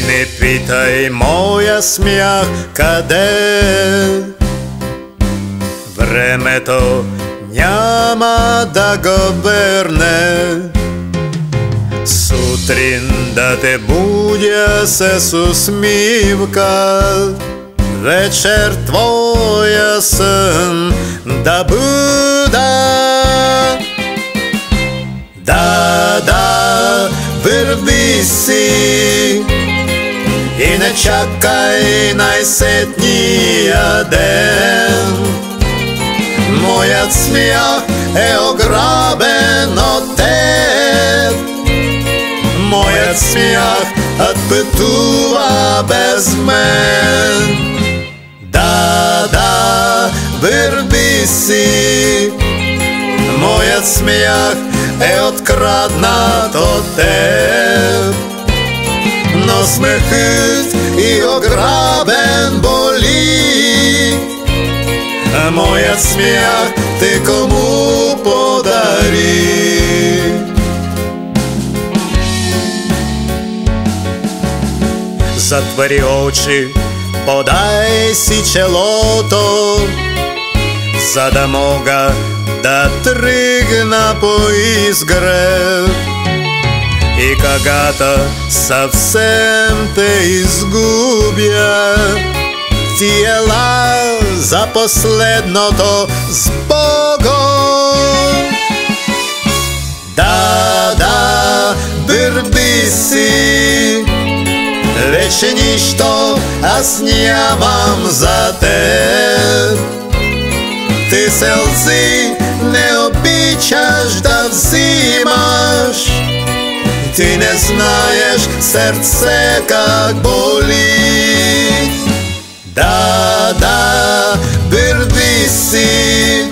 не питай моя смях къде. Времето няма да го верне. Сутрин да те будя с усмивка, вечер твоя сън да буда. Да, върви си и не чакай най-сетния ден. Моят смях е ограбен от теб. Моят смях отпътува без мен. Да, върви си. Моят смях е откраднат от теб. Но смехът и ограбен боли. Моят смях ти кому подари? Затвори очи, подай си челото, за да мога да тръгна по изгрев. И когато съвсем те изгубя, ти ела за последното с Богом. Да, върви си. Вече нищо аз нямам за теб. Ти сълзи не обичаш да взимаш. Ти не знаеш сърце как боли. Да, върви си.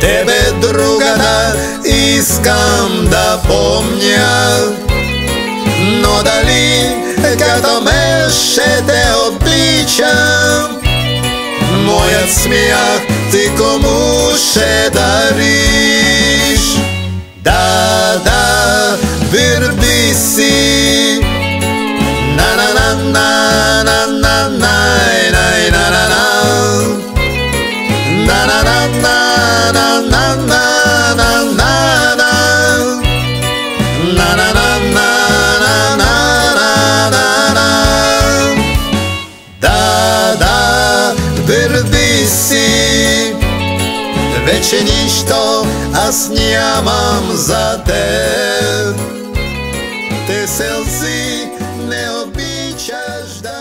Тебе другата искам да помня. Но дали като ме ще те обичам? Моят смях ти кому ще дариш? Да, върви си. Върви си. Вече нищо аз нямам за теб. Те сълзи не обичаш да